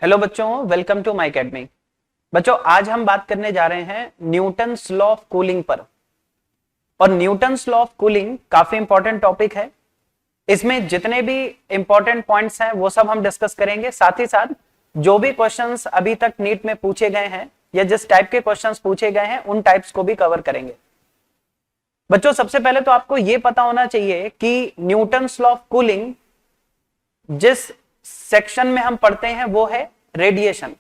Hello बच्चों, welcome to my academy. बच्चों, आज हम बात करने जा रहे हैं न्यूटन्स लॉ ऑफ कूलिंग पर। और न्यूटन्स लॉ ऑफ कूलिंग काफी इंपॉर्टेंट टॉपिक है। इसमें जितने भी इंपॉर्टेंट पॉइंट्स हैं वो सब हम डिस्कस करेंगे। साथ ही साथ जो भी क्वेश्चंस अभी तक नीट में पूछे गए हैं या जिस टाइप के क्वेश्चंस पूछे गए हैं उन टाइप्स को भी कवर करेंगे। बच्चों, सबसे पहले तो आपको यह पता होना चाहिए कि न्यूटन्स लॉ ऑफ कूलिंग जिस सेक्शन में हम पढ़ते हैं वो है रेडिएशन।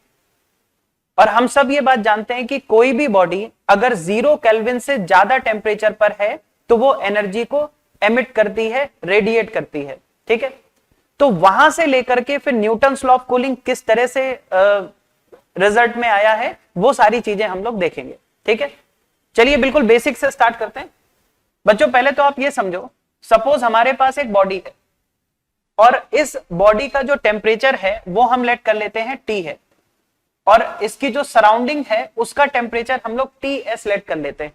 और हम सब ये बात जानते हैं कि कोई भी बॉडी अगर 0 केल्विन से ज्यादा टेम्परेचर पर है तो वो एनर्जी को एमिट करती है, रेडिएट करती है। ठीक है, तो वहां से लेकर के फिर न्यूटन्स लॉ ऑफ कूलिंग किस तरह से रिजल्ट में आया है वो सारी चीजें हम लोग देखेंगे। ठीक है, चलिए बिल्कुल बेसिक से स्टार्ट करते हैं। बच्चों, पहले तो आप ये समझो, सपोज हमारे पास एक बॉडी है और इस बॉडी का जो टेम्परेचर है वो हम लेट कर लेते हैं T है, और इसकी जो सराउंडिंग है उसका टेम्परेचर हम लोग TS लेट कर लेते हैं।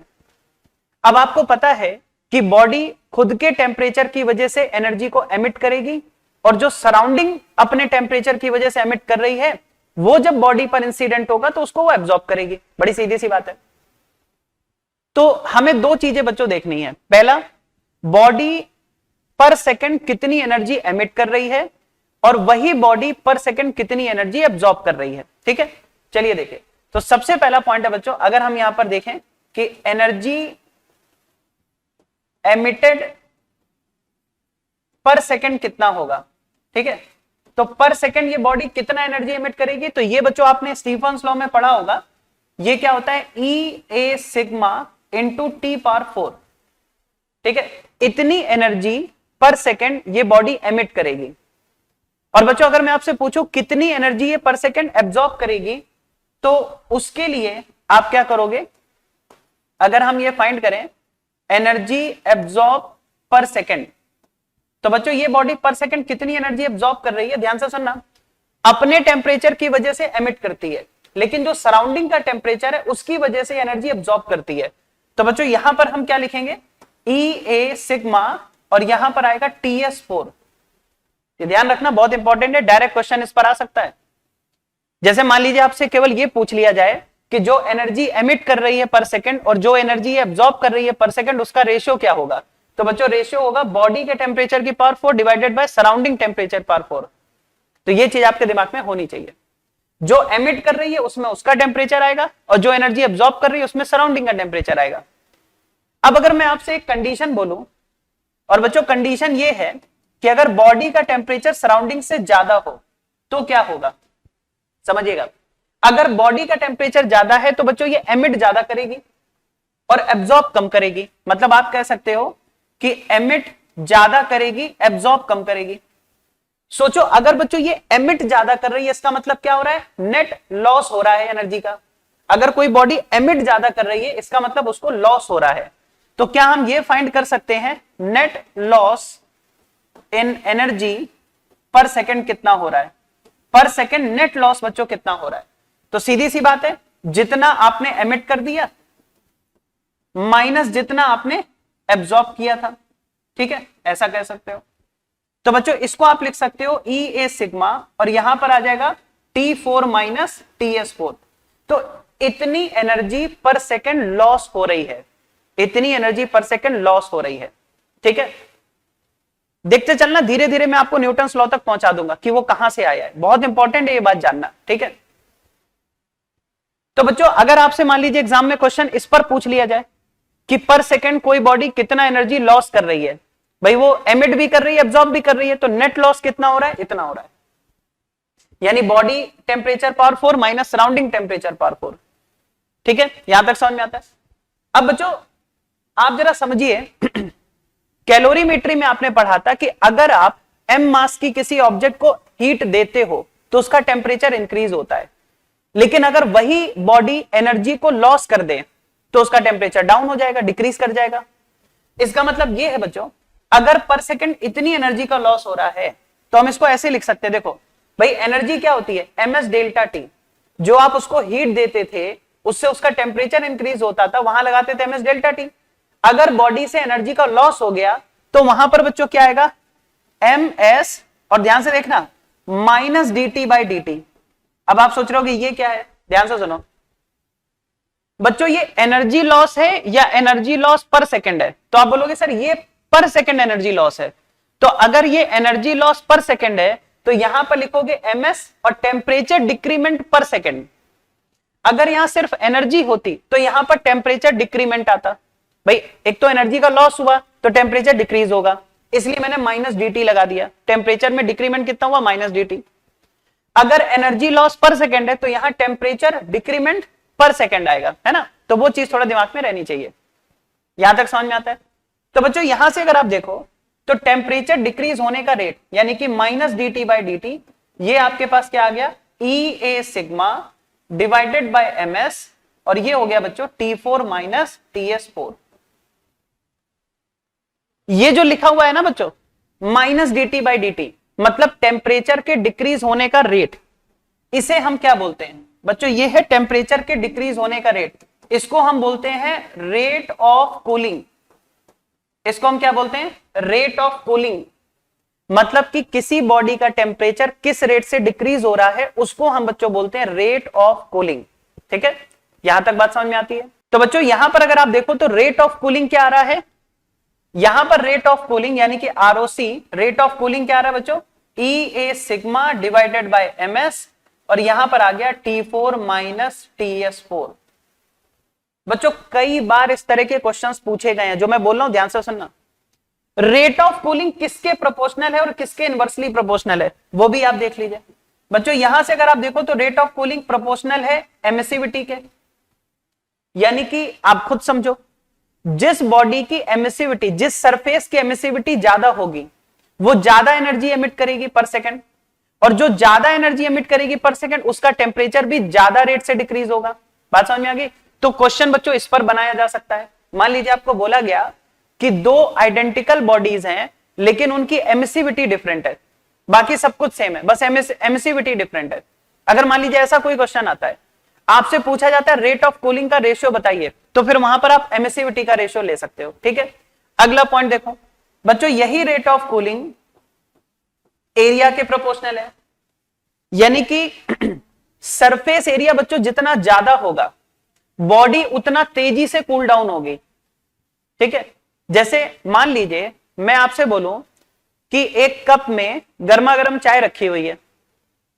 अब आपको पता है कि बॉडी खुद के टेम्परेचर की वजह से एनर्जी को एमिट करेगी, और जो सराउंडिंग अपने टेम्परेचर की वजह से एमिट कर रही है वो जब बॉडी पर इंसिडेंट होगा तो उसको वो एब्जॉर्ब करेगी। बड़ी सीधी सी बात है। तो हमें दो चीजें बच्चों देखनी है। पहला, बॉडी पर सेकंड कितनी एनर्जी एमिट कर रही है और वही बॉडी पर सेकंड कितनी एनर्जी एब्जॉर्ब कर रही है। ठीक है, चलिए देखें। तो सबसे पहला पॉइंट है बच्चों, अगर हम यहां पर देखें कि एनर्जी एमिटेड पर सेकंड कितना होगा। ठीक है, तो पर सेकंड ये बॉडी कितना एनर्जी एमिट करेगी, तो ये बच्चों आपने स्टीफन्स लॉ में पढ़ा होगा। ये क्या होता है, E A sigma into T power 4। ठीक है, इतनी एनर्जी पर सेकंड ये बॉडी एमिट करेगी। और बच्चों, अगर मैं आपसे पूछूं कितनी एनर्जी ये पर सेकंड एब्जॉर्ब करेगी, तो उसके लिए आप क्या करोगे, अगर हम ये फाइंड करें एनर्जी एब्जॉर्ब पर सेकंड, तो बच्चों ये बॉडी पर सेकंड कितनी एनर्जी एब्जॉर्ब कर रही है, ध्यान से सुनना। अपने टेम्परेचर की वजह से एमिट करती है, लेकिन जो सराउंडिंग का टेम्परेचर है उसकी वजह से एनर्जी एब्जॉर्ब करती है। तो बच्चों यहां पर हम क्या लिखेंगे, E A सिग्मा, और यहां पर आएगा TS4। ये ध्यान रखना, बहुत इंपॉर्टेंट है, डायरेक्ट क्वेश्चन इस पर आ सकता है। जैसे मान लीजिए आपसे केवल ये पूछ लिया जाए कि जो एनर्जी एमिट कर रही है पर सेकंड और जो एनर्जी एब्जॉर्ब कर रही है पर सेकंड, उसका रेशियो क्या होगा, तो बच्चों रेशियो होगा बॉडी के टेम्परेचर की power 4 divided by surrounding temperature power 4। तो ये चीज आपके दिमाग में होनी चाहिए। जो एमिट कर रही है उसमें उसका टेम्परेचर आएगा और जो एनर्जी एब्जॉर्ब कर रही है उसमें सराउंडिंग का टेम्परेचर आएगा। अब अगर मैं आपसे एक कंडीशन बोलूं, और बच्चों कंडीशन ये है कि अगर बॉडी का टेम्परेचर सराउंडिंग से ज्यादा हो तो क्या होगा, समझिएगा। अगर बॉडी का टेम्परेचर ज्यादा है तो बच्चों ये एमिट ज्यादा करेगी और एब्जॉर्ब कम करेगी। मतलब आप कह सकते हो कि एमिट ज्यादा करेगी, एब्जॉर्ब कम करेगी। सोचो, अगर बच्चों ये एमिट ज्यादा कर रही है, इसका मतलब क्या हो रहा है, नेट लॉस हो रहा है एनर्जी का। अगर कोई बॉडी एमिट ज्यादा कर रही है इसका मतलब उसको लॉस हो रहा है। तो क्या हम ये फाइंड कर सकते हैं नेट लॉस इन एनर्जी पर सेकंड कितना हो रहा है, पर सेकंड नेट लॉस बच्चों कितना हो रहा है। तो सीधी सी बात है, जितना आपने एमिट कर दिया माइनस जितना आपने एब्जॉर्ब किया था। ठीक है, ऐसा कह सकते हो। तो बच्चों इसको आप लिख सकते हो E A सिग्मा, और यहां पर आ जाएगा T4 माइनस TS4। तो इतनी एनर्जी पर सेकंड लॉस हो रही है, इतनी एनर्जी पर सेकंड लॉस हो रही है। ठीक है, देखते चलना, धीरे धीरे मैं आपको न्यूटन्स लॉ तक पहुंचा दूंगा कि वो कहां से आया है। बहुत इंपॉर्टेंट है ये बात जानना। ठीक है, तो बच्चों अगर आपसे मान लीजिए एग्जाम में क्वेश्चन इस पर पूछ लिया जाए कि पर सेकंड कोई बॉडी कितना एनर्जी लॉस कर रही है, भाई वो एमिट भी कर रही है, एब्जॉर्ब भी कर रही है, तो नेट लॉस कितना हो रहा है, इतना हो रहा है। यानी body temperature power 4 minus surrounding temperature power 4। ठीक है, यहां तक समझ में आता है। अब बच्चों आप जरा समझिए, कैलोरीमेट्री में आपने पढ़ा था कि अगर आप m मास की किसी ऑब्जेक्ट को हीट देते हो तो उसका टेम्परेचर इंक्रीज होता है, लेकिन अगर वही बॉडी एनर्जी को लॉस कर दे तो उसका टेम्परेचर डाउन हो जाएगा, डिक्रीज कर जाएगा। इसका मतलब यह है बच्चों, अगर पर सेकंड इतनी एनर्जी का लॉस हो रहा है तो हम इसको ऐसे लिख सकते हैं। देखो भाई, एनर्जी क्या होती है, ms डेल्टा टी। जो आप उसको हीट देते थे उससे उसका टेम्परेचर इंक्रीज होता था, वहां लगाते थे ms डेल्टा टी। अगर बॉडी से एनर्जी का लॉस हो गया तो वहां पर बच्चों क्या आएगा, ms, और ध्यान से देखना माइनस dt बाई dt। अब आप सोच रहे हो कि ये क्या है, ध्यान से सुनो बच्चों, ये एनर्जी लॉस है या एनर्जी लॉस पर सेकंड है? तो आप बोलोगे सर ये पर सेकंड एनर्जी लॉस है। तो अगर ये एनर्जी लॉस पर सेकंड है तो यहां पर लिखोगे एमएस और टेम्परेचर डिक्रीमेंट पर सेकंड। अगर यहां सिर्फ एनर्जी होती तो यहां पर टेम्परेचर डिक्रीमेंट आता। भाई एक तो एनर्जी का लॉस हुआ तो टेम्परेचर डिक्रीज होगा, इसलिए मैंने माइनस dt लगा दिया। टेम्परेचर में डिक्रीमेंट कितना हुआ, माइनस dt। अगर एनर्जी लॉस पर सेकंड है तो यहां टेम्परेचर डिक्रीमेंट पर सेकंड आएगा, है ना। तो वो चीज थोड़ा दिमाग में रहनी चाहिए। यहां तक समझ में आता है? तो बच्चों यहां से अगर आप देखो तो टेम्परेचर डिक्रीज होने का रेट यानी कि माइनस dt बाई dt, ये आपके पास क्या आ गया, ई ए सिग्मा डिवाइडेड बाय ms, और ये हो गया बच्चों T4 माइनस TS4। ये जो लिखा हुआ है ना बच्चों माइनस dt बाई dt, मतलब टेम्परेचर के डिक्रीज होने का रेट, इसे हम क्या बोलते हैं बच्चों, ये है टेम्परेचर के डिक्रीज होने का रेट। इसको हम बोलते हैं रेट ऑफ कूलिंग। इसको हम क्या बोलते हैं, रेट ऑफ कूलिंग। मतलब कि किसी बॉडी का टेम्परेचर किस रेट से डिक्रीज हो रहा है उसको हम बच्चों बोलते हैं रेट ऑफ कूलिंग। ठीक है, यहां तक बात समझ में आती है? तो बच्चों यहां पर अगर आप देखो तो रेट ऑफ कूलिंग क्या आ रहा है, यहां पर रेट ऑफ कूलिंग यानी कि आरओसी, रेट ऑफ कूलिंग क्या आ रहा है बच्चों, ई ए सिग्मा डिवाइडेड बाय एमएस, और यहां पर आ गया T4 माइनस TS4। बच्चों कई बार इस तरह के क्वेश्चंस पूछे गए हैं, जो मैं बोल रहा हूं ध्यान से सुनना। रेट ऑफ कूलिंग किसके प्रोपोर्शनल है और किसके इनवर्सली प्रोपोर्शनल है, वो भी आप देख लीजिए। बच्चों यहां से अगर आप देखो तो रेट ऑफ कूलिंग प्रोपोर्शनल है एमिसिविटी के, यानी कि आप खुद समझो, जिस बॉडी की एमिसिविटी, जिस सरफेस की एमिसिविटी ज्यादा होगी वो ज्यादा एनर्जी एमिट करेगी पर सेकंड, और जो ज्यादा एनर्जी एमिट करेगी पर सेकंड उसका टेम्परेचर भी ज्यादा रेट से डिक्रीज होगा। बात समझ में आ गई? तो क्वेश्चन बच्चों इस पर बनाया जा सकता है। मान लीजिए आपको बोला गया कि दो आइडेंटिकल बॉडीज हैं लेकिन उनकी एमिसिविटी डिफरेंट है, बाकी सब कुछ सेम है, बस एमिसिविटी डिफरेंट है। अगर मान लीजिए ऐसा कोई क्वेश्चन आता है, आपसे पूछा जाता है रेट ऑफ कूलिंग का रेशियो बताइए, तो फिर वहां पर आप एमिसिविटी का रेशियो ले सकते हो। ठीक है, अगला पॉइंट देखो बच्चों, यही रेट ऑफ कूलिंग एरिया के प्रोपोर्शनल है, यानी कि सरफेस एरिया बच्चों जितना ज्यादा होगा बॉडी उतना तेजी से कूल डाउन होगी। ठीक है, जैसे मान लीजिए मैं आपसे बोलूं कि एक कप में गर्मा गर्म चाय रखी हुई है,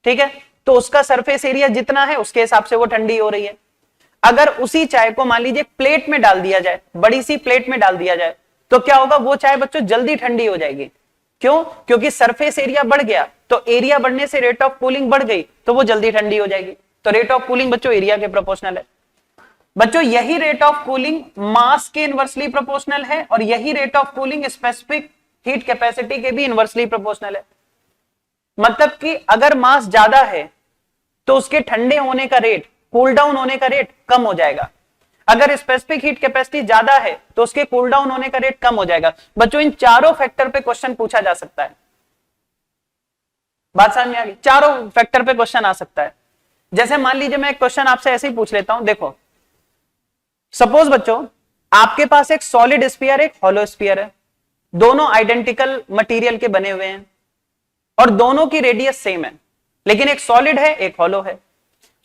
ठीक है, तो उसका सरफेस एरिया जितना है उसके हिसाब से वो ठंडी हो रही है। अगर उसी चाय को मान लीजिए प्लेट में डाल दिया जाए, बड़ी सी प्लेट में डाल दिया जाए, तो क्या होगा, वो चाय बच्चों जल्दी ठंडी हो जाएगी। क्यों? क्योंकि सरफेस एरिया बढ़ गया, तो एरिया बढ़ने से रेट ऑफ कूलिंग बढ़ गई, तो वो जल्दी ठंडी हो जाएगी। तो रेट ऑफ कूलिंग बच्चों एरिया के प्रोपोर्शनल है। बच्चों यही रेट ऑफ कूलिंग मास के इनवर्सली प्रोपोर्शनल है, और यही rate of cooling specific heat capacity के भी इनवर्सली प्रोपोर्शनल है। मतलब कि अगर मास ज्यादा है तो उसके ठंडे होने का रेट, कूल डाउन होने का रेट कम हो जाएगा। अगर स्पेसिफिक हीट कैपेसिटी ज्यादा है तो उसके कूल डाउन होने का रेट कम हो जाएगा। बच्चों इन चारों फैक्टर पे क्वेश्चन पूछा जा सकता है। बात समझ में आ गई? चारों फैक्टर पे क्वेश्चन आ सकता है। जैसे मान लीजिए मैं एक क्वेश्चन आपसे ऐसे ही पूछ लेता हूं, देखो सपोज बच्चों आपके पास एक सॉलिड स्फीयर, एक हॉलो स्फीयर है, दोनों आइडेंटिकल मटेरियल के बने हुए हैं और दोनों की रेडियस सेम है, लेकिन एक सॉलिड है एक हॉलो है।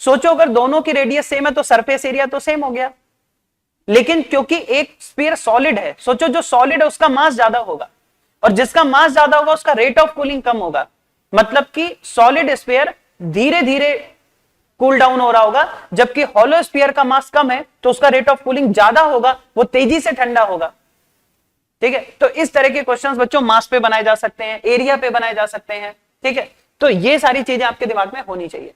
सोचो अगर दोनों की रेडियस सेम है तो सरफेस एरिया तो सेम हो गया, लेकिन क्योंकि एक स्फीयर सॉलिड है, सोचो जो सॉलिड है उसका मास ज्यादा होगा, और जिसका मास ज्यादा होगा उसका रेट ऑफ कूलिंग कम होगा। मतलब कि सॉलिड स्फीयर धीरे धीरे कूल डाउन हो रहा होगा, जबकि हॉलो स्फीयर का मास कम है तो उसका रेट ऑफ कूलिंग ज्यादा होगा, वो तेजी से ठंडा होगा। ठीक है, तो इस तरह के क्वेश्चंस बच्चों मास पे बनाए जा सकते हैं, एरिया पे बनाए जा सकते हैं। ठीक है, तो ये सारी चीजें आपके दिमाग में होनी चाहिए।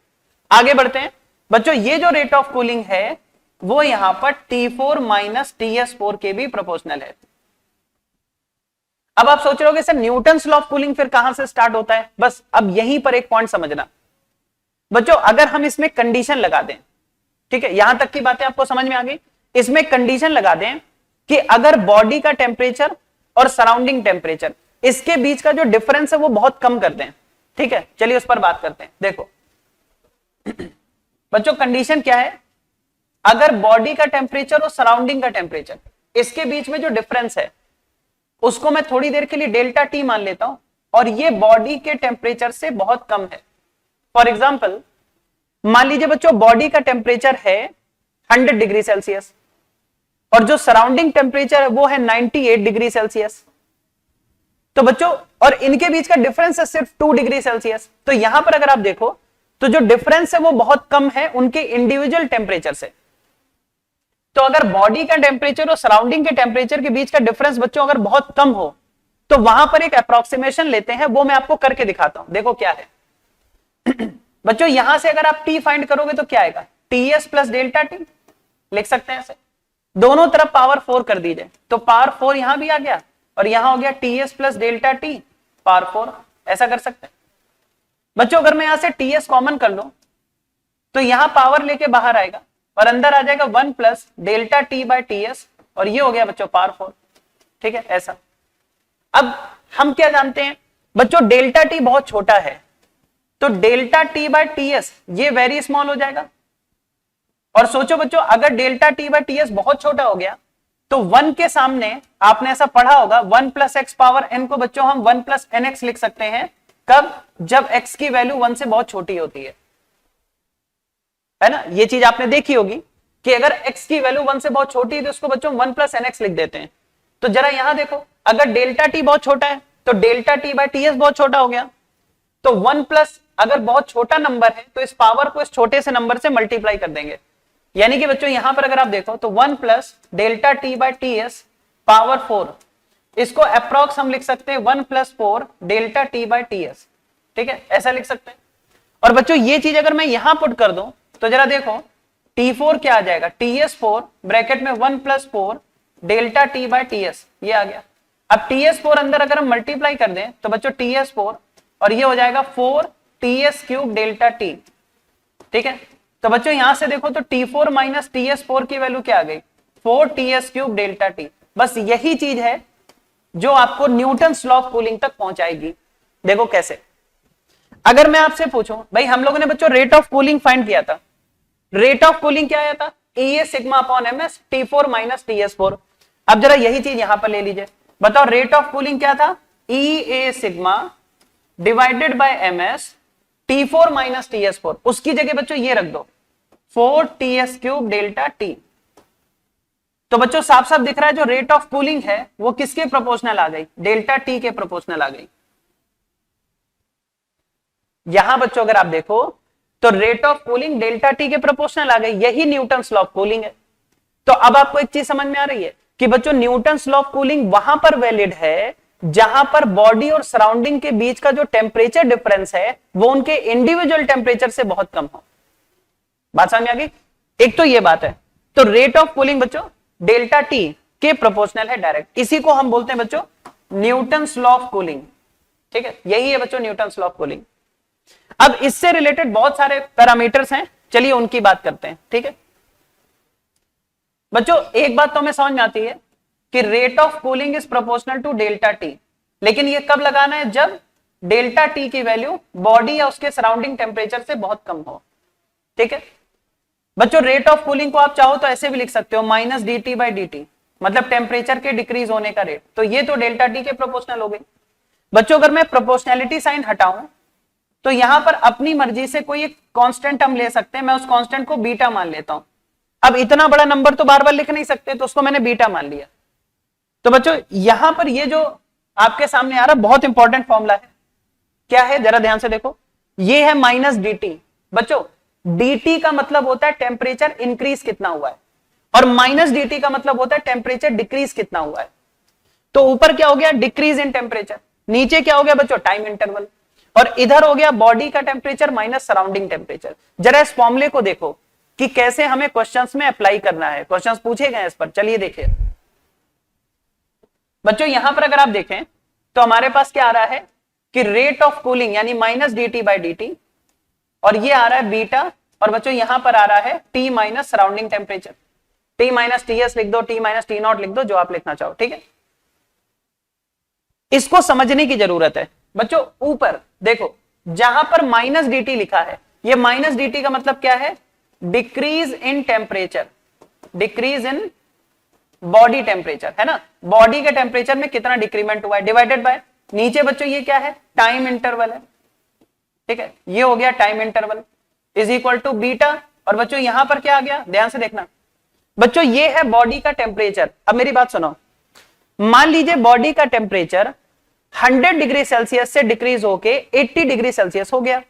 आगे बढ़ते हैं बच्चों, ये जो रेट ऑफ कूलिंग है वो यहां पर T4 माइनस TS4 के भी प्रोपोर्शनल है। अब आप सोच रहे होगे sir Newton's law of cooling फिर कहां से स्टार्ट होता है? बस अब यहीं पर एक पॉइंट समझना बच्चों, अगर हम इसमें कंडीशन लगा दें, ठीक है, यहां तक की बातें आपको समझ में आ गई, इसमें कंडीशन लगा दें कि अगर बॉडी का टेम्परेचर और सराउंडिंग टेम्परेचर, इसके बीच का जो डिफरेंस है वो बहुत कम कर दें। ठीक है, चलिए उस पर बात करते हैं। देखो बच्चों कंडीशन क्या है, अगर बॉडी का टेम्परेचर और सराउंडिंग का टेम्परेचर, इसके बीच में जो डिफरेंस है उसको मैं थोड़ी देर के लिए डेल्टा टी मान लेता हूं, और ये बॉडी के टेम्परेचर से बहुत कम है। फॉर एग्जाम्पल मान लीजिए बच्चों बॉडी का टेम्परेचर है 100 डिग्री सेल्सियस और जो सराउंडिंग टेम्परेचर है वो है 98 डिग्री सेल्सियस। तो बच्चों और इनके बीच का डिफरेंस है सिर्फ 2 डिग्री सेल्सियस। तो यहां पर अगर आप देखो तो जो डिफरेंस है वो बहुत कम है उनके इंडिविजुअल टेम्परेचर से। तो अगर बॉडी का टेम्परेचर और सराउंडिंग के टेम्परेचर के बीच का डिफरेंस बच्चों अगर बहुत कम हो तो वहां पर एक अप्रोक्सीमेशन लेते हैं, वो मैं आपको करके दिखाता हूं। देखो क्या है बच्चों, यहां से अगर आप T फाइंड करोगे तो क्या आएगा, TS प्लस डेल्टा T लिख सकते हैं ऐसे, दोनों तरफ पावर 4 कर दीजिए तो पावर 4 यहां भी आ गया और यहां हो गया TS plus delta T power 4, ऐसा कर सकते हैं। बच्चों अगर मैं यहां से TS कॉमन कर लूं तो यहां पावर लेके बाहर आएगा और अंदर आ जाएगा 1 plus delta T by TS और ये हो गया बच्चों पावर 4। ठीक है ऐसा। अब हम क्या जानते हैं बच्चों, डेल्टा T बहुत छोटा है तो डेल्टा T बाय TS ये वेरी स्मॉल हो जाएगा। और सोचो बच्चों अगर डेल्टा T बाय TS बहुत छोटा हो गया तो 1 के सामने आपने ऐसा पढ़ा होगा 1 प्लस एक्स पावर n को बच्चों हम 1 प्लस nx लिख सकते हैं। कब, जब x की वैल्यू 1 से बहुत छोटी होती है ना। ये चीज आपने देखी होगी कि अगर x की वैल्यू 1 से बहुत छोटी है तो उसको बच्चों 1 प्लस nx लिख देते हैं। तो जरा यहां देखो, अगर डेल्टा T बहुत छोटा है तो डेल्टा T बाय TS बहुत छोटा हो गया, तो 1 प्लस अगर बहुत छोटा नंबर है तो इस पावर को इस छोटे से नंबर से मल्टीप्लाई कर देंगे। यानी कि बच्चों यहां पर अगर आप देखो तो 1 plus delta T by TS power 4, इसको अप्रॉक्स हम लिख सकते हैं 1 plus 4 delta T by TS। ठीक है ऐसा लिख सकते हैं। और बच्चों ये चीज अगर मैं यहां पुट कर दूं तो जरा देखो T4 क्या आ जाएगा, TS4 ब्रैकेट में 1 plus 4 delta T by TS, ये आ गया। अब TS4 अंदर अगर हम मल्टीप्लाई कर दें तो बच्चों TS4 और ये हो जाएगा 4 TS क्यूब डेल्टा T। ठीक है, तो बच्चों यहां से देखो तो T4 माइनस TS4 की वैल्यू क्या आ गई, 4 TS क्यूब डेल्टा T। बस यही चीज है जो आपको न्यूटन्स लॉ ऑफ कूलिंग तक पहुंचाएगी। देखो कैसे, अगर मैं आपसे पूछूं भाई, हम लोगों ने बच्चों रेट ऑफ कूलिंग फाइंड किया था, रेट ऑफ कूलिंग क्या आया था, EA sigma upon MS T4 minus TS4। अब जरा यही चीज यहां पर ले लीजिए, बताओ रेट ऑफ कूलिंग क्या था, EA sigma divided by MS T4 minus TS4। उसकी जगह बच्चों ये रख दो 4 TS क्यूब डेल्टा T। तो बच्चों साफ साफ दिख रहा है जो रेट ऑफ कूलिंग है वो किसके प्रोपोर्शनल आ गई, डेल्टा T के प्रोपोर्शनल आ गई। यहां बच्चों अगर आप देखो तो rate of cooling delta T के प्रोपोर्शनल आ गई, यही न्यूटन्स लॉ ऑफ कूलिंग है। तो अब आपको एक चीज समझ में आ रही है कि बच्चों न्यूटन्स लॉ ऑफ कूलिंग वहां पर वैलिड है जहां पर बॉडी और सराउंडिंग के बीच का जो टेम्परेचर डिफरेंस है वो उनके इंडिविजुअल टेम्परेचर से बहुत कम हो। बात समझ में आ गई, एक तो ये बात है। तो रेट ऑफ कूलिंग बच्चों डेल्टा T के प्रोपोर्शनल है डायरेक्ट, इसी को हम बोलते हैं बच्चों न्यूटन्स लॉ ऑफ कूलिंग। ठीक है, यही है बच्चों न्यूटन्स लॉ ऑफ कूलिंग। अब इससे रिलेटेड बहुत सारे पैरामीटर्स हैं, चलिए उनकी बात करते हैं। ठीक है बच्चों, एक बात तो हमें समझ में आती है कि rate of cooling is proportional to delta T, लेकिन ये कब लगाना है, जब डेल्टा T की वैल्यू बॉडी या उसके सराउंडिंग टेम्परेचर से बहुत कम हो। ठीक है बच्चों, रेट ऑफ कूलिंग को आप चाहो तो ऐसे भी लिख सकते हो माइनस dt बाई dt, मतलब टेम्परेचर के डिक्रीज होने का रेट। तो ये तो डेल्टा T के प्रोपोर्शनल हो गई। बच्चों अगर मैं प्रोपोर्शनैलिटी साइन हटाऊं तो यहां पर अपनी मर्जी से कोई एक कांस्टेंट हम ले सकते हैं, मैं उस कांस्टेंट को बीटा मान लेता हूं। अब इतना बड़ा नंबर तो बार बार लिख नहीं सकते तो उसको मैंने बीटा मान लिया। तो बच्चों यहां पर ये जो आपके सामने आ रहा बहुत इंपॉर्टेंट फॉर्मूला है, क्या है जरा ध्यान से देखो, ये है माइनस dt। बच्चों dt का मतलब होता है टेम्परेचर इंक्रीज कितना हुआ है और माइनस dt का मतलब होता है टेम्परेचर डिक्रीज कितना हुआ है। तो ऊपर क्या हो गया, डिक्रीज इन टेम्परेचर, नीचे क्या हो गया बच्चों, टाइम इंटरवल, और इधर हो गया बॉडी का टेम्परेचर माइनस सराउंडिंग टेम्परेचर। जरा इस फॉर्मूले को देखो कि कैसे हमें क्वेश्चंस में अप्लाई करना है, क्वेश्चंस पूछे गए इस पर। चलिए देखिए बच्चों, यहां पर अगर आप देखें तो हमारे पास क्या आ रहा है कि रेट ऑफ कूलिंग यानी माइनस dt बाई dt, और ये आ रहा है बीटा, और बच्चों यहां पर आ रहा है t minus surrounding temperature, t minus ts लिख दो, t माइनस t नॉट लिख दो, जो आप लिखना चाहो। ठीक है, इसको समझने की जरूरत है। बच्चों ऊपर देखो जहां पर माइनस dt लिखा है, ये माइनस dt का मतलब क्या है, decrease in temperature, decrease in body temperature, है ना, बॉडी के टेम्परेचर में कितना डिक्रीमेंट हुआ है, डिवाइडेड बाय नीचे बच्चों ये क्या है, टाइम इंटरवल है। ठीक है, ये हो गया time interval. Is equal to beta. और बच्चों यहां पर क्या आ गया, ध्यान से देखना बच्चों, ये है बॉडी का टेम्परेचर। अब मेरी बात सुनो, मान लीजिए बॉडी का टेम्परेचर 100 डिग्री सेल्सियस से डिक्रीज होके 80 डिग्री सेल्सियस हो गया,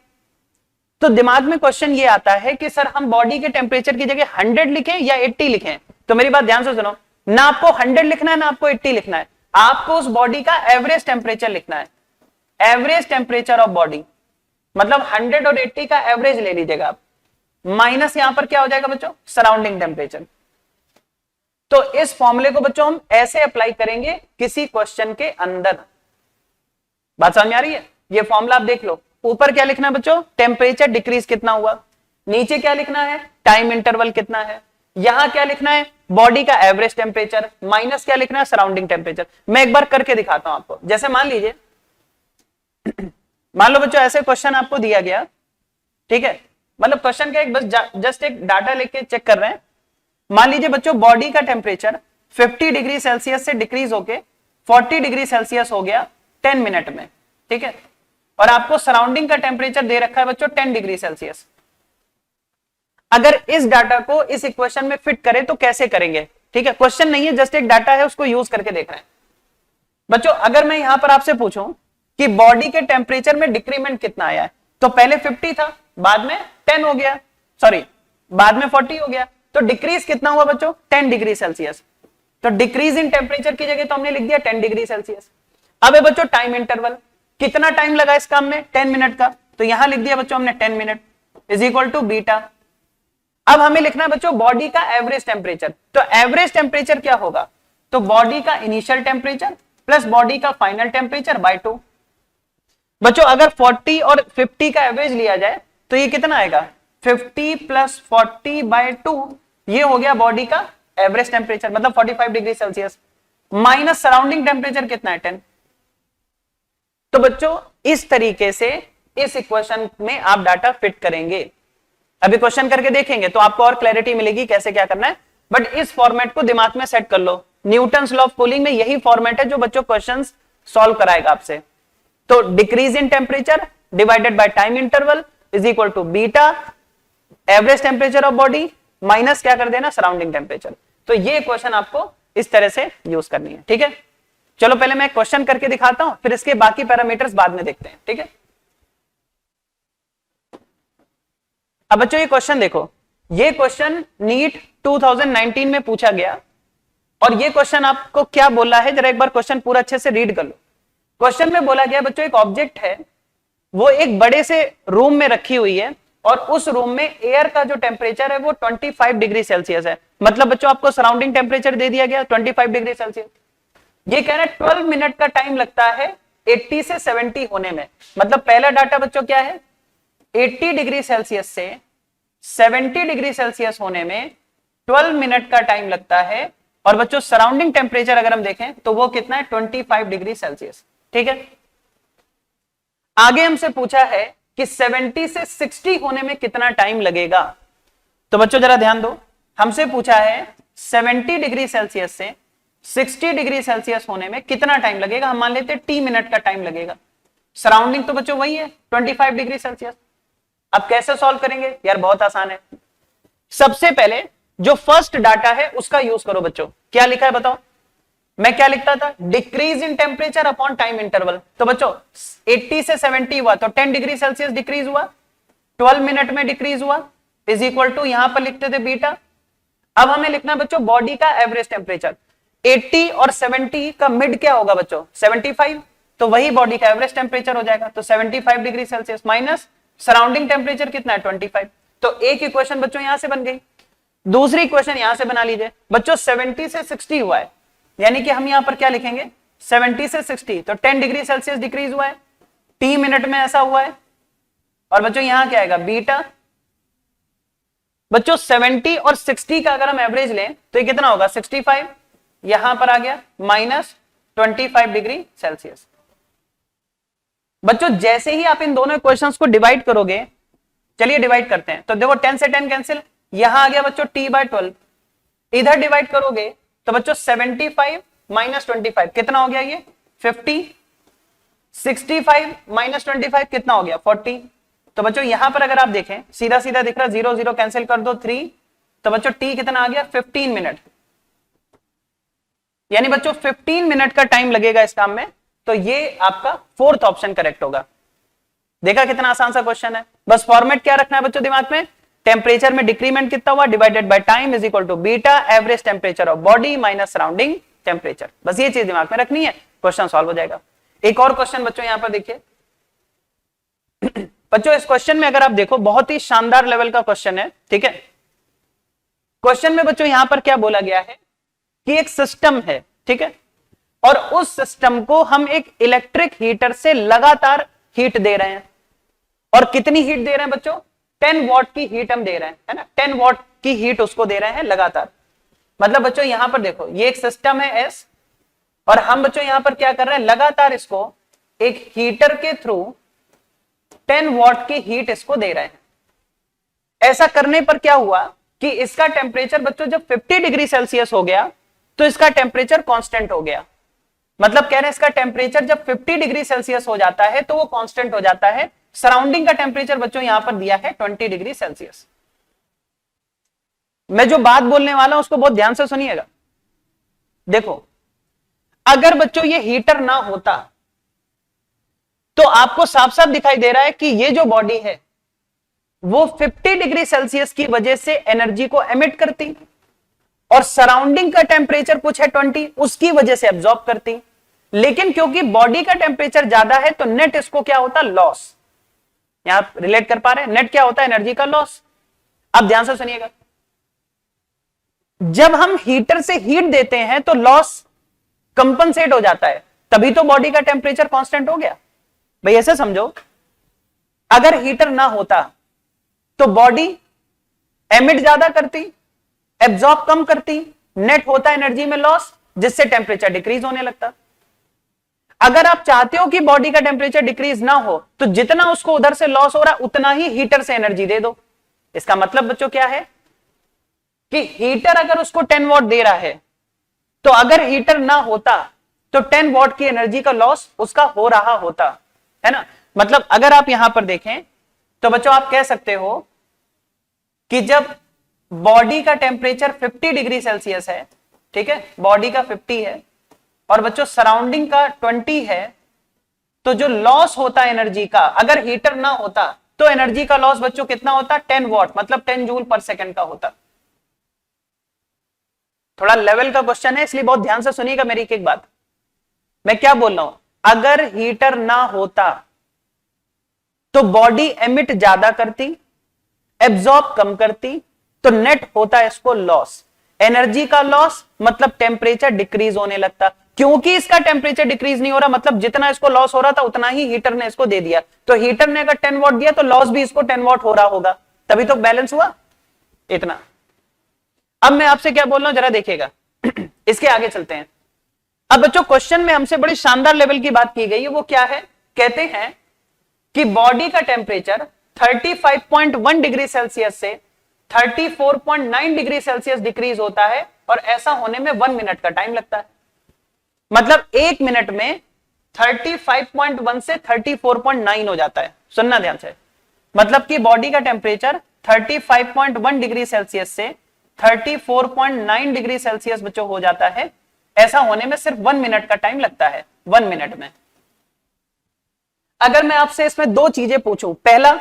तो दिमाग में क्वेश्चन ये आता है कि सर हम बॉडी के टेम्परेचर की जगह 100 लिखें या 80 लिखें। तो मेरी बात ध्यान से सुनो, ना आपको 100 लिखना है ना आपको 80 लिखना है, आपको उस बॉडी का एवरेज टेम्परेचर लिखना है। एवरेज टेम्परेचर ऑफ बॉडी मतलब 100 और 80 का एवरेज ले लीजिएगा आप, माइनस यहां पर क्या हो जाएगा बच्चों, सराउंडिंग टेम्परेचर। तो इस फॉर्मूले को बच्चों हम ऐसे अप्लाई करेंगे किसी क्वेश्चन के अंदर। बात समझ में आ रही है? ये फॉर्मूला आप देख लो, ऊपर क्या लिखना है बच्चों, टेम्परेचर डिक्रीज कितना हुआ, नीचे क्या लिखना है, टाइम इंटरवल कितना है, यहां क्या लिखना है, बॉडी का एवरेज टेम्परेचर, माइनस क्या लिखना है, सराउंडिंग टेम्परेचर। मैं एक बार करके दिखाता हूं आपको। जैसे मान लीजिए, मान लो बच्चों ऐसे क्वेश्चन आपको दिया गया, ठीक है, मतलब क्वेश्चन का एक बस जस्ट एक डाटा लेके चेक कर रहे हैं। मान लीजिए बच्चों बॉडी का टेम्परेचर 50 डिग्री सेल्सियस से डिक्रीज होके 40 डिग्री सेल्सियस हो गया 10 मिनट में, ठीक है, और आपको सराउंडिंग का टेम्परेचर दे रखा है बच्चों 10 डिग्री सेल्सियस। अगर इस डाटा को इस इक्वेशन में फिट करें तो कैसे करेंगे, ठीक है, क्वेश्चन नहीं है, जस्ट एक डाटा है, उसको यूज करके देख रहे हैं बच्चों। अगर मैं यहां पर आपसे पूछूं कि बॉडी के टेम्परेचर में डिक्रीमेंट कितना आया है, तो पहले 50 था, बाद में 10 हो गया, सॉरी बाद में 40 हो गया, तो डिक्रीज कितना हुआ बच्चों, 10 डिग्री सेल्सियस। तो डिक्रीज इन टेम्परेचर की जगह तो हमने लिख दिया 10 डिग्री सेल्सियस। अब है बच्चों टाइम इंटरवल, कितना टाइम लगा इस काम में, 10 मिनट का, तो यहां लिख दिया बच्चों हमने 10 minute is equal to beta. अब हमें लिखना है बच्चों बॉडी का एवरेज टेम्परेचर। तो एवरेज टेम्परेचर क्या होगा, तो बॉडी का इनिशियल टेम्परेचर प्लस बॉडी का फाइनल टेम्परेचर बाय 2। बच्चों अगर 40 और 50 का एवरेज लिया जाए तो ये कितना आएगा, 50 प्लस 40 बाय 2, ये हो गया बॉडी का एवरेज टेम्परेचर मतलब 45 degree Celsius, minus surrounding temperature कितना है 10। तो बच्चों इस तरीके से इस इक्वेशन में आप डाटा फिट करेंगे। अभी क्वेश्चन करके देखेंगे तो आपको और क्लैरिटी मिलेगी कैसे क्या करना है, बट इस फॉर्मेट को दिमाग में सेट कर लो। न्यूटन्स लॉ ऑफ कूलिंग में यही फॉर्मेट है जो बच्चों क्वेश्चंस सॉल्व कराएगा आपसे। तो decrease in temperature divided by time interval is equal to beta average temperature of body minus क्या कर देना, सराउंडिंग टेम्परेचर। तो ये क्वेश्चन आपको इस तरह से यूज करनी है, ठीक है। चलो पहले मैं क्वेश्चन करके दिखाता हूं, फिर इसके बाकी पैरामीटर्स बाद में देखते हैं, ठीक है। अब बच्चों ये क्वेश्चन देखो, ये क्वेश्चन नीट 2019 में पूछा गया, और ये क्वेश्चन आपको क्या बोला है, जरा एक बार क्वेश्चन पूरा अच्छे से रीड कर लो। क्वेश्चन में बोला गया बच्चों एक ऑब्जेक्ट है, वो एक बड़े से रूम में रखी हुई है, और उस रूम में एयर का जो टेम्परेचर है वो 25 डिग्री सेल्सियस है। मतलब बच्चों आपको सराउंडिंग टेम्परेचर दे दिया गया 25 डिग्री सेल्सियस। ये कह रहे हैं 12 मिनट का टाइम लगता है 80 से 70 होने में। मतलब पहला डाटा बच्चों क्या है, 80 डिग्री सेल्सियस से 70 डिग्री सेल्सियस होने में 12 मिनट का टाइम लगता है, और बच्चों सराउंडिंग टेम्परेचर अगर हम देखें तो वो कितना है 25 डिग्री सेल्सियस, ठीक है। आगे हमसे पूछा है कि 70 से 60 होने में कितना टाइम लगेगा। तो बच्चों जरा ध्यान दो, हमसे पूछा है 70 डिग्री सेल्सियस से 60 डिग्री सेल्सियस होने में कितना टाइम लगेगा। हम मान लेते हैं T मिनट का टाइम लगेगा। सराउंडिंग तो बच्चों वही है 25 डिग्री सेल्सियस। अब कैसे सॉल्व करेंगे यार, बहुत आसान है। सबसे पहले जो फर्स्ट डाटा है उसका यूज करो बच्चों। क्या लिखा है बताओ, मैं क्या लिखता था, decrease in temperature upon time interval. तो बच्चों 80 से 70 हुआ तो 10 डिग्री सेल्सियस डिक्रीज हुआ, 12 मिनट में डिक्रीज हुआ, इज इक्वल टू यहां पर लिखते थे बीटा। अब हमें लिखना है बच्चों बॉडी का एवरेज टेम्परेचर। 80 और 70 का मिड क्या होगा बच्चों, 75, तो वही बॉडी का एवरेज टेम्परेचर हो जाएगा। तो 75 degree Celsius minus surrounding temperature कितना है 25। तो एक इक्वेशन बच्चों यहां से बन गई। दूसरी इक्वेशन यहां से बना लीजिए बच्चों, 70 से 60 हुआ है, यानी कि हम यहां पर क्या लिखेंगे 70 से 60, तो 10 डिग्री सेल्सियस डिक्रीज हुआ है, T मिनट में ऐसा हुआ है, और बच्चों यहां क्या आएगा बीटा। बच्चों 70 और 60 का अगर हम एवरेज लें तो ये कितना होगा 65, यहां पर आ गया माइनस 25 डिग्री सेल्सियस। बच्चों जैसे ही आप इन दोनों इक्वेशंस को डिवाइड करोगे, चलिए डिवाइड करते हैं, तो देखो 10 से 10 कैंसिल, यहां आ गया बच्चों T/12, इधर डिवाइड करोगे तो बच्चों 75 माइनस 25 कितना हो गया ये 50, 65 माइनस 25 कितना हो गया 40, तो बच्चों यहां पर अगर आप देखें सीधा सीधा दिख रहा, 0 0 कैंसिल कर दो 3, तो बच्चों टी कितना आ गया 15 मिनट, यानी बच्चों 15 मिनट का टाइम लगेगा इस काम में। तो ये आपका फोर्थ ऑप्शन करेक्ट होगा। देखा कितना आसान सा क्वेश्चन है, बस फॉर्मेट क्या रखना है बच्चों दिमाग में, टेम्परेचर में डिक्रीमेंट कितना हुआ divided by time is equal to beta average temperature of body minus surrounding temperature, बस ये चीज दिमाग में रखनी है, क्वेश्चन सॉल्व हो जाएगा। एक और क्वेश्चन बच्चों यहां पर देखिए बच्चों इस क्वेश्चन में अगर आप देखो बहुत ही शानदार लेवल का क्वेश्चन है, ठीक है। क्वेश्चन में बच्चों यहां पर क्या बोला गया है कि एक सिस्टम है, ठीक है, और उस सिस्टम को हम एक इलेक्ट्रिक हीटर से लगातार हीट दे रहे हैं, और कितनी हीट दे रहे हैं बच्चों 10 वॉट की हीट हम दे रहे हैं, है ना, 10 वॉट की हीट उसको दे रहे हैं लगातार। मतलब बच्चों यहां पर देखो ये एक सिस्टम है एस, और हम बच्चों यहां पर क्या कर रहे हैं लगातार इसको एक हीटर के थ्रू 10 वॉट की हीट इसको दे रहे हैं। ऐसा करने पर क्या हुआ कि इसका टेम्परेचर बच्चों जब 50 डिग्री सेल्सियस हो गया तो इसका टेम्परेचर कांस्टेंट हो गया। मतलब कह रहे हैं इसका टेम्परेचर जब 50 डिग्री सेल्सियस हो जाता है तो वो कांस्टेंट हो जाता है। सराउंडिंग का टेम्परेचर बच्चों यहां पर दिया है 20 डिग्री सेल्सियस। मैं जो बात बोलने वाला हूं उसको बहुत ध्यान से सुनिएगा। देखो अगर बच्चों ये हीटर ना होता तो आपको साफ साफ दिखाई दे रहा है कि ये जो बॉडी है वो 50 डिग्री सेल्सियस की वजह से एनर्जी को एमिट करती, और सराउंडिंग का टेम्परेचर कुछ है 20, उसकी वजह से एब्जॉर्ब करती। लेकिन क्योंकि बॉडी का टेम्परेचर ज्यादा है तो नेट इसको क्या होता लॉस। यहां आप रिलेट कर पा रहे हैं, नेट क्या होता है एनर्जी का लॉस। आप ध्यान से सुनिएगा, जब हम हीटर से हीट देते हैं तो लॉस कंपनसेट हो जाता है, तभी तो बॉडी का टेम्परेचर कांस्टेंट हो गया। भाई ऐसे समझो, अगर हीटर ना होता तो बॉडी एमिट ज्यादा करती, एब्जॉर्ब कम करती, नेट होता एनर्जी में लॉस, जिससे टेम्परेचर डिक्रीज होने लगता। अगर आप चाहते हो कि बॉडी का टेम्परेचर डिक्रीज ना हो तो जितना उसको उधर से लॉस हो रहा उतना ही हीटर से एनर्जी दे दो। इसका मतलब बच्चों क्या है कि हीटर अगर उसको 10 वॉट दे रहा है तो अगर हीटर ना होता तो 10 वॉट की एनर्जी का लॉस उसका हो रहा होता, है ना। मतलब अगर आप यहां पर देखें तो बच्चों आप कह सकते हो कि जब बॉडी का टेम्परेचर 50 डिग्री सेल्सियस है, ठीक है, बॉडी का 50 है और बच्चों सराउंडिंग का 20 है, तो जो लॉस होता है एनर्जी का, अगर हीटर ना होता तो एनर्जी का लॉस बच्चों कितना होता 10 वॉट, मतलब 10 जूल पर सेकंड का होता। थोड़ा लेवल का क्वेश्चन है इसलिए बहुत ध्यान से सुनिएगा मेरी एक एक बात। मैं क्या बोल रहा हूं, अगर हीटर ना होता तो बॉडी एमिट ज्यादा करती, एब्जॉर्ब कम करती, तो नेट होता है इसको लॉस। एनर्जी का लॉस मतलब टेम्परेचर डिक्रीज होने लगता। क्योंकि इसका टेम्परेचर डिक्रीज नहीं हो रहा मतलब जितना इसको लॉस हो रहा था उतना ही हीटर ने इसको दे दिया, तो हीटर ने अगर 10 वॉट दिया तो लॉस भी इसको 10 वॉट हो रहा होगा, तभी तो बैलेंस हुआ इतना। अब मैं आपसे क्या बोल रहा हूं जरा देखिएगा इसके आगे चलते हैं। अब बच्चों क्वेश्चन में हमसे बड़ी शानदार लेवल की बात की गई है, वो क्या है, कहते हैं कि बॉडी का टेम्परेचर 35.1 डिग्री सेल्सियस से 34.9 डिग्री सेल्सियस डिक्रीज होता है, और ऐसा होने में 1 मिनट का टाइम लगता है। मतलब 1 मिनट में 35.1 से 34.9 हो जाता है। सुनना ध्यान से, मतलब कि बॉडी का टेम्परेचर 35.1 डिग्री सेल्सियस से 34.9 डिग्री सेल्सियस बच्चों हो जाता है। ऐसा होने में सिर्फ 1 मिनट का टाइम लगता है। 1 मिनट में अगर मैं आपसे इसमें दो चीजें पूछूं, पहला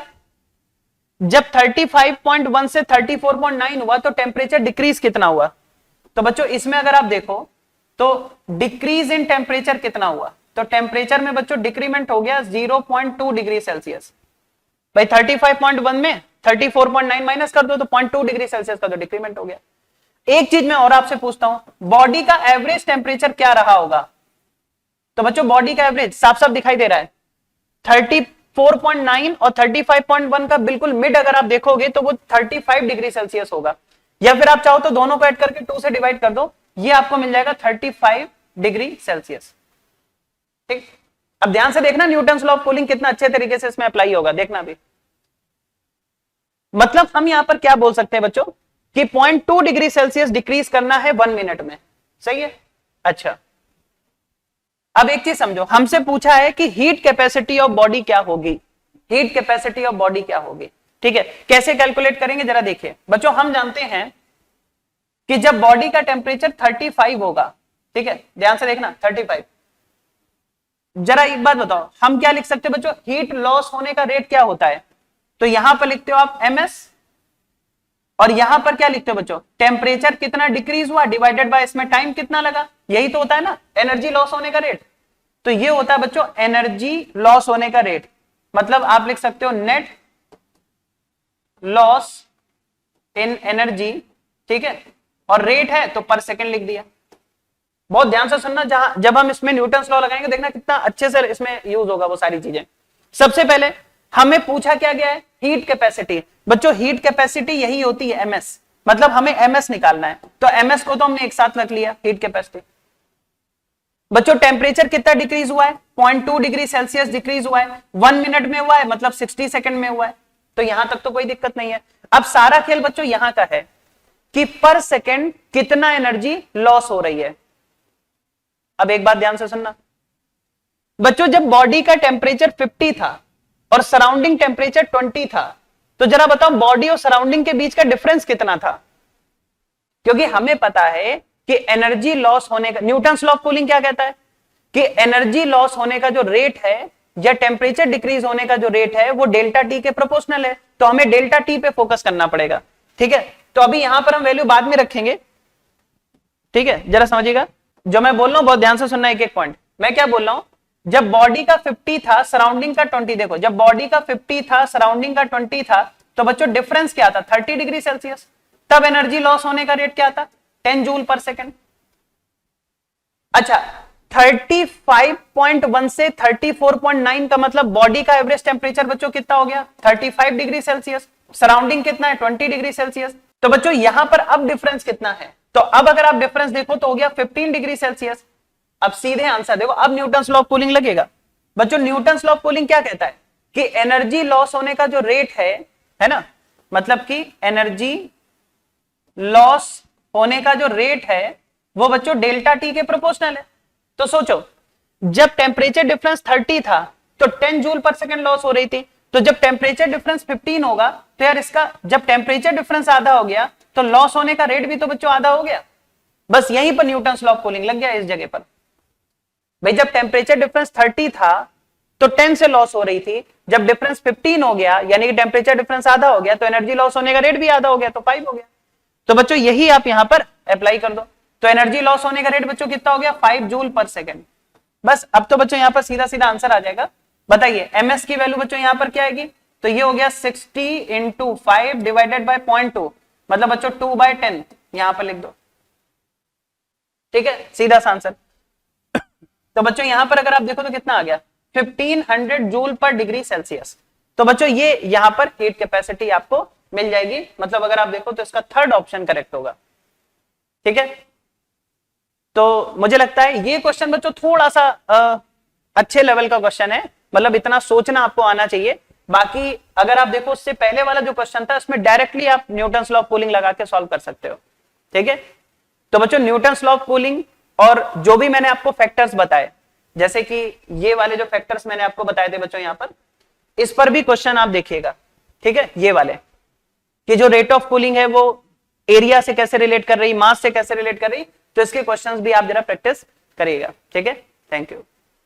जब 35.1 से 34.9 हुआ तो टेम्परेचर डिक्रीज कितना हुआ, तो बच्चों इसमें अगर आप देखो तो डिक्रीज इन टेम्परेचर कितना हुआ, तो टेम्परेचर में बच्चों डिक्रीमेंट हो गया 0.2 डिग्री सेल्सियस। भाई 35.1 में 34.9 माइनस कर दो तो 0.2 डिग्री सेल्सियस का तो डिक्रीमेंट हो गया। एक चीज मैं और आपसे पूछता हूं, बॉडी का एवरेज टेम्परेचर क्या रहा होगा, तो बच्चों बॉडी का एवरेज साफ साफ दिखाई दे रहा है 34.9 और 35.1 का बिल्कुल मिड अगर आप देखोगे तो वो 35 डिग्री सेल्सियस होगा, या फिर आप चाहो तो दोनों को ऐड करके 2 से डिवाइड कर दो, ये आपको मिल जाएगा 35 डिग्री सेल्सियस। ठीक, अब ध्यान से देखना न्यूटन लॉ ऑफ कूलिंग कितना अच्छे तरीके से इसमें अप्लाई होगा, देखना भी। मतलब हम यहां पर क्या बोल सकते हैं बच्चों कि 0.2 डिग्री सेल्सियस डिक्रीज करना है 1 मिनट में, सही है। अच्छा अब एक चीज समझो, हमसे पूछा है कि हीट कैपेसिटी ऑफ बॉडी क्या होगी। हीट कैपेसिटी ऑफ बॉडी क्या होगी। ठीक है, कैसे कैलकुलेट करेंगे जरा देखिए बच्चों। हम जानते हैं कि जब बॉडी का टेम्परेचर 35 होगा, ठीक है, ध्यान से देखना 35, जरा एक बात बताओ हम क्या लिख सकते हैं बच्चों, हीट लॉस होने का रेट क्या होता है। तो यहां पर लिखते हो आप ms, और यहां पर क्या लिखते हो बच्चों, टेम्परेचर कितना डिक्रीज हुआ डिवाइडेड बाय इसमें टाइम कितना लगा, यही तो होता है ना एनर्जी लॉस होने का रेट। तो ये होता है बच्चों एनर्जी लॉस होने का रेट, मतलब आप लिख सकते हो नेट लॉस इन एनर्जी, ठीक है, और रेट है तो पर सेकंड लिख दिया। बहुत ध्यान से सुनना, जब हम इसमें न्यूटन्स लॉ लगाएंगे देखना कितना अच्छे से इसमें यूज होगा वो सारी चीजें। सबसे पहले हमें पूछा क्या गया है, हीट कैपेसिटी। बच्चों हीट कैपेसिटी यही होती है ms, मतलब हमें ms निकालना है, तो ms को तो हमने एक साथ रख लिया हीट कैपेसिटी। बच्चों टेम्परेचर कितना डिक्रीज हुआ है, 0.2 डिग्री सेल्सियस डिक्रीज हुआ है, 1 मिनट में हुआ है, मतलब 60 सेकंड में हुआ है, तो यहां तक तो कोई दिक्कत नहीं है। अब सारा खेल बच्चों यहां का है कि पर सेकंड कितना एनर्जी लॉस हो रही है। अब एक बात ध्यान से सुनना बच्चों, जब बॉडी का टेम्परेचर 50 था और सराउंडिंग टेम्परेचर 20 था, तो जरा बताओ बॉडी और सराउंडिंग के बीच का डिफरेंस कितना था। क्योंकि हमें पता है कि एनर्जी लॉस होने का, न्यूटन्स लॉ ऑफ कूलिंग क्या कहता है कि एनर्जी लॉस होने का जो रेट है या टेम्परेचर डिक्रीज होने का जो रेट है वो डेल्टा टी के प्रोपोर्शनल है, तो हमें डेल्टा टी पे फोकस करना पड़ेगा। ठीक है, तो अभी यहां पर हम वैल्यू बाद में रखेंगे, ठीक है, जरा समझिएगा जो मैं बोल रहा हूं, बहुत ध्यान से सुनना एक एक पॉइंट। मैं क्या बोल रहा हूं, जब बॉडी का 50 था सराउंडिंग का 20, देखो जब बॉडी का 50 था सराउंडिंग का 20 था, तो बच्चों डिफरेंस क्या था 30 डिग्री सेल्सियस, तब एनर्जी लॉस होने का रेट क्या था 10 जूल पर सेकेंड। अच्छा 35.1 से 34.9 का मतलब बॉडी का एवरेज टेम्परेचर बच्चों कितना हो गया 35 डिग्री सेल्सियस, सराउंडिंग कितना है 20 डिग्री सेल्सियस। तो बच्चों यहां पर अब डिफरेंस कितना है, तो अब अगर आप डिफरेंस देखो तो हो गया 15 डिग्री सेल्सियस। अब सीधे आंसर देखो, अब न्यूटन्स लॉ ऑफ कूलिंग लगेगा। बच्चों न्यूटन्स लॉ ऑफ कूलिंग क्या कहता है कि एनर्जी लॉस होने का जो रेट है ना, मतलब कि एनर्जी लॉस होने का जो रेट है वो बच्चों डेल्टा टी के प्रोपोर्शनल है। तो सोचो जब टेम्परेचर डिफरेंस 30 था तो 10 जूल पर सेकंड लॉस हो रही थी, तो जब टेम्परेचर डिफरेंस 15 होगा तो यार इसका जब टेम्परेचर डिफरेंस आधा हो गया तो लॉस होने का रेट भी तो बच्चों आधा हो गया। बस यहीं पर न्यूटन्स लॉ ऑफ कूलिंग लग गया इस जगह पर। भाई जब टेम्परेचर डिफरेंस 30 था तो 10 से लॉस हो रही थी, जब डिफरेंस 15 हो गया यानी कि टेम्परेचर डिफरेंस आधा हो गया तो एनर्जी लॉस होने का रेट भी आधा हो गया, तो 5 हो गया। तो बच्चों यही आप यहां पर अप्लाई कर दो, तो एनर्जी लॉस होने का रेट बच्चों कितना हो गया 5 जूल पर सेकेंड। बस अब तो बच्चों यहां पर सीधा सीधा आंसर आ जाएगा। बताइए ms की वैल्यू बच्चों यहां पर क्या आएगी, तो ये हो गया 60 इंटू 5 डिवाइडेड बाय 0.2, मतलब बच्चों 2/10 यहां पर लिख दो। ठीक है, सीधा सा आंसर। तो बच्चों यहां पर अगर आप देखो तो कितना आ गया 1500 जूल पर डिग्री सेल्सियस। तो बच्चों ये यहां पर हीट कैपेसिटी आपको मिल जाएगी, मतलब अगर आप देखो तो इसका थर्ड ऑप्शन करेक्ट होगा। ठीक है, तो मुझे लगता है ये क्वेश्चन बच्चों थोड़ा सा अच्छे लेवल का क्वेश्चन है, मतलब इतना सोचना आपको आना चाहिए। बाकी अगर आप देखो उससे पहले वाला जो क्वेश्चन था उसमें डायरेक्टली आप न्यूटन्स लॉ ऑफ कूलिंग लगा के सॉल्व कर सकते हो। ठीक है, तो बच्चों न्यूटन्स लॉ ऑफ कूलिंग और जो भी मैंने आपको फैक्टर्स बताए, जैसे कि ये वाले जो फैक्टर्स मैंने आपको बताए थे बच्चों यहां पर, इस पर भी क्वेश्चन आप देखिएगा। ठीक है, ये वाले कि जो रेट ऑफ कूलिंग है वो एरिया से कैसे रिलेट कर रही, मास से कैसे रिलेट कर रही, तो इसके क्वेश्चंस भी आप जरा प्रैक्टिस करिएगा। ठीक है, थैंक यू।